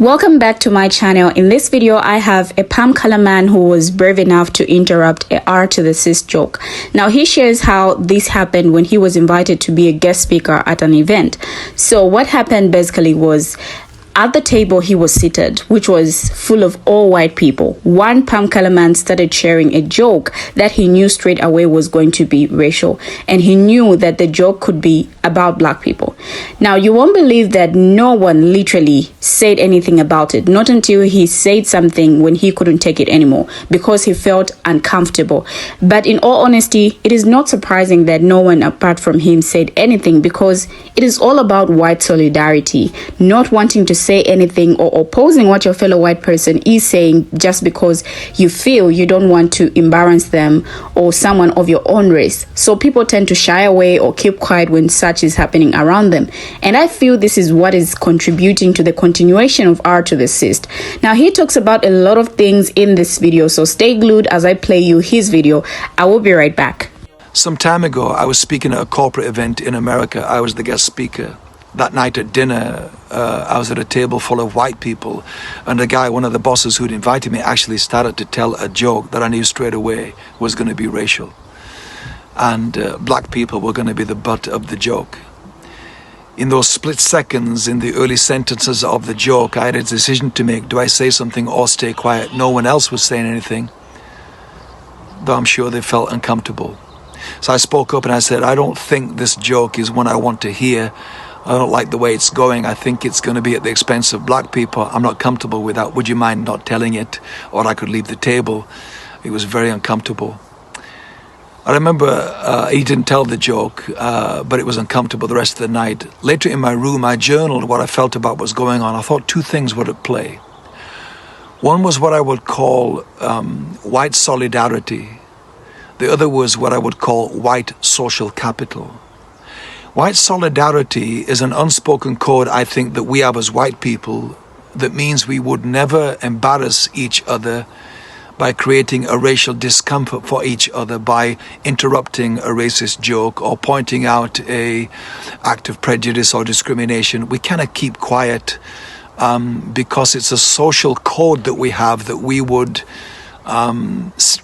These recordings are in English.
Welcome back to my channel. In this video, I have a palm color man who was brave enough to interrupt a R to the cis joke. Now, he shares how this happened when he was invited to be a guest speaker at an event. So what happened basically was, at the table he was seated, which was full of all white people, one palm color man started sharing a joke that he knew straight away was going to be racial, and he knew that the joke could be about black people. Now, you won't believe that no one literally said anything about it, not until he said something when he couldn't take it anymore because he felt uncomfortable. But in all honesty, it is not surprising that no one apart from him said anything, because it is all about white solidarity, not wanting to say anything or opposing what your fellow white person is saying just because you feel you don't want to embarrass them or someone of your own race. So people tend to shy away or keep quiet when such is happening around them. And I feel this is what is contributing to the continuation of R to the cis. Now, he talks about a lot of things in this video, so stay glued as I play you his video. I will be right back. Some time ago, I was speaking at a corporate event in America. I was the guest speaker. That night at dinner, I was at a table full of white people, and the guy, one of the bosses who'd invited me, actually started to tell a joke that I knew straight away was going to be racial. And black people were going to be the butt of the joke. In those split seconds, in the early sentences of the joke, I had a decision to make. Do I say something or stay quiet? No one else was saying anything, though I'm sure they felt uncomfortable. So I spoke up and I said, I don't think this joke is one I want to hear. I don't like the way it's going. I think it's going to be at the expense of black people. I'm not comfortable with that. Would you mind not telling it? Or I could leave the table. It was very uncomfortable. I remember he didn't tell the joke, but it was uncomfortable the rest of the night. Later in my room, I journaled what I felt about what was going on. I thought two things were at play. One was what I would call white solidarity. The other was what I would call white social capital. White solidarity is an unspoken code, I think, that we have as white people that means we would never embarrass each other by creating a racial discomfort for each other, by interrupting a racist joke or pointing out an act of prejudice or discrimination. We kind of keep quiet because it's a social code that we have, that we would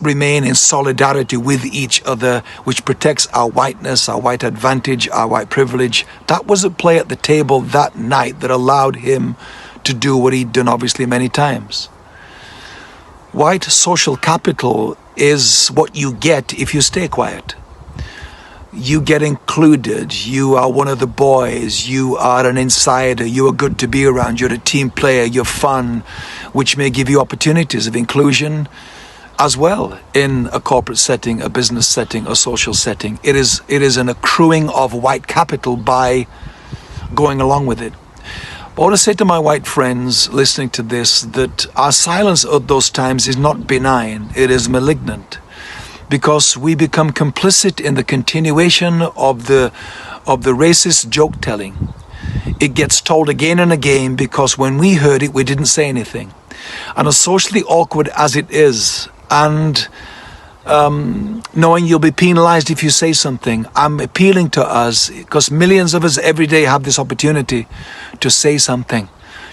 remain in solidarity with each other, which protects our whiteness, our white advantage, our white privilege. That was at play at the table that night that allowed him to do what he'd done obviously many times. White social capital is what you get if you stay quiet. You get included, you are one of the boys, you are an insider, you are good to be around, you're a team player, you're fun, which may give you opportunities of inclusion as well in a corporate setting, a business setting, a social setting. It is an accruing of white capital by going along with it. But I want to say to my white friends listening to this that our silence at those times is not benign, it is malignant. Because we become complicit in the continuation of the racist joke telling. It gets told again and again because when we heard it, we didn't say anything. And as socially awkward as it is, and knowing you'll be penalized if you say something, I'm appealing to us, because millions of us every day have this opportunity to say something,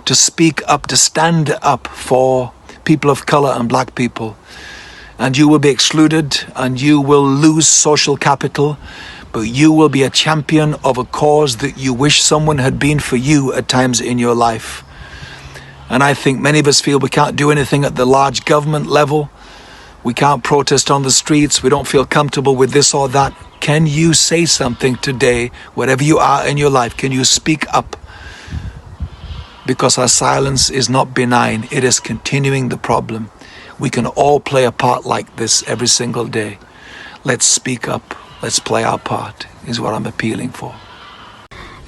to speak up, to stand up for people of color and black people. And you will be excluded and you will lose social capital, but you will be a champion of a cause that you wish someone had been for you at times in your life. And I think many of us feel we can't do anything at the large government level. We can't protest on the streets. We don't feel comfortable with this or that. Can you say something today, wherever you are in your life? Can you speak up? Because our silence is not benign. It is continuing the problem. We can all play a part like this every single day. Let's speak up. Let's play our part, is what I'm appealing for.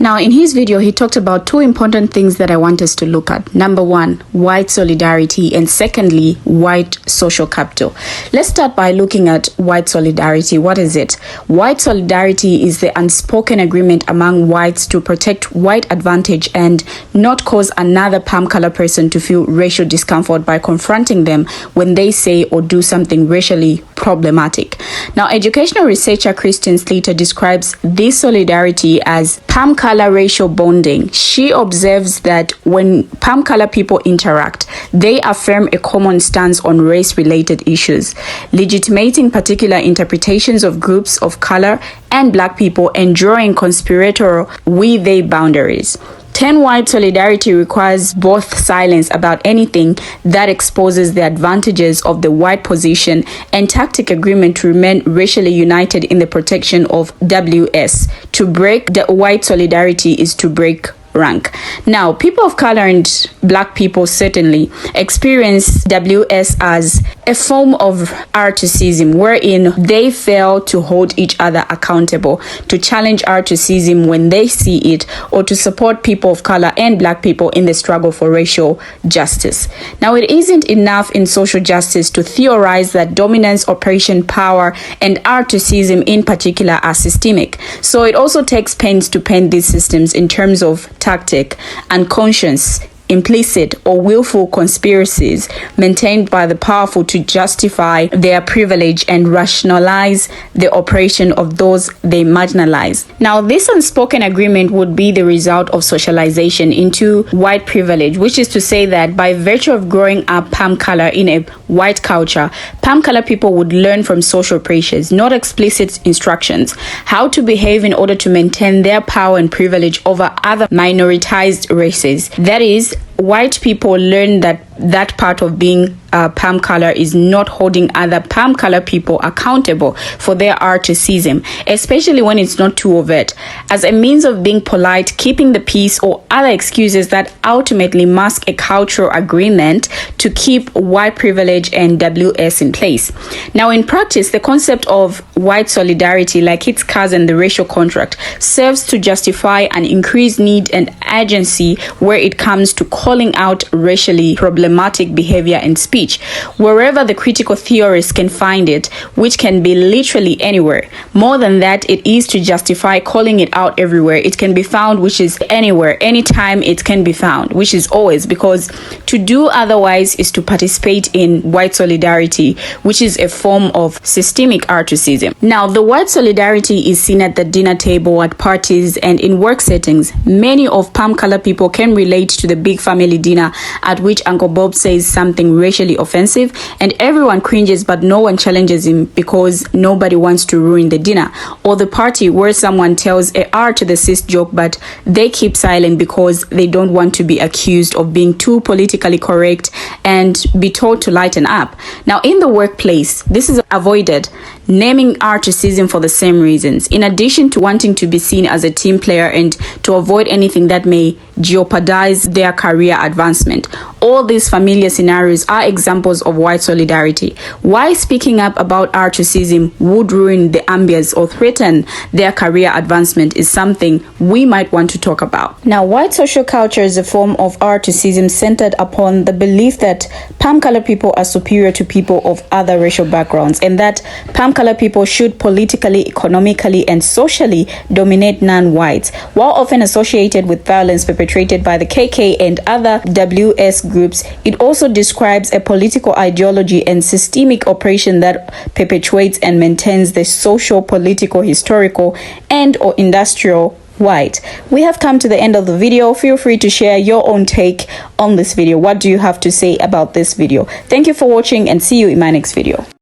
Now, in his video, he talked about two important things that I want us to look at. Number one, white solidarity, and secondly, white social capital. Let's start by looking at white solidarity. What is it? White solidarity is the unspoken agreement among whites to protect white advantage and not cause another palm color person to feel racial discomfort by confronting them when they say or do something racially problematic. Now, educational researcher Kristen Slater describes this solidarity as palm color racial bonding. She observes that when palm color people interact, they affirm a common stance on race-related issues, legitimating particular interpretations of groups of color and Black people and drawing conspiratorial we-they boundaries. 10-wide solidarity requires both silence about anything that exposes the advantages of the white position and tacit agreement to remain racially united in the protection of WS. To break the white solidarity is to break rank. Now, people of color and Black people certainly experience WS as a form of racism, wherein they fail to hold each other accountable, to challenge racism when they see it, or to support people of color and Black people in the struggle for racial justice. Now, it isn't enough in social justice to theorize that dominance, oppression, power, and racism in particular are systemic. So it also takes pains to paint these systems in terms of tactic, unconscious, implicit, or willful conspiracies maintained by the powerful to justify their privilege and rationalize the oppression of those they marginalize. Now, this unspoken agreement would be the result of socialization into white privilege, which is to say that by virtue of growing up palm color in a white culture, palm color people would learn from social pressures, not explicit instructions, how to behave in order to maintain their power and privilege over other minoritized races. That is, white people learn that part of being palm color is not holding other palm color people accountable for their racism, especially when it's not too overt, as a means of being polite, keeping the peace, or other excuses that ultimately mask a cultural agreement to keep white privilege and WS in place. Now, in practice, the concept of white solidarity, like its cousin, the racial contract, serves to justify an increased need and urgency where it comes to calling out racially problematic behavior and speech, wherever the critical theorists can find it, which can be literally anywhere. More than that, it is to justify calling it out everywhere. It can be found, which is anywhere, anytime it can be found, which is always, because to do otherwise is to participate in white solidarity, which is a form of systemic racism. Now, the white solidarity is seen at the dinner table, at parties, and in work settings. Many of palm color people can relate to the big family dinner at which Uncle Bob says something racially offensive and everyone cringes but no one challenges him because nobody wants to ruin the dinner, or the party where someone tells a R to the cis joke but they keep silent because they don't want to be accused of being too politically correct and be told to lighten up. Now, in the workplace, this is avoided, naming racism for the same reasons, in addition to wanting to be seen as a team player and to avoid anything that may jeopardize their career advancement. All these familiar scenarios are examples of white solidarity. Why speaking up about racism would ruin the ambience or threaten their career advancement is something we might want to talk about. Now, white social culture is a form of racism centered upon the belief that palm color people are superior to people of other racial backgrounds, and that palm color people should politically, economically, and socially dominate non-whites. While often associated with violence perpetrated by the KK and other WS groups, it also describes a political ideology and systemic oppression that perpetuates and maintains the social, political, historical, and or industrial white. We have come to the end of the video. Feel free to share your own take on this video. What do you have to say about this video? Thank you for watching and see you in my next video.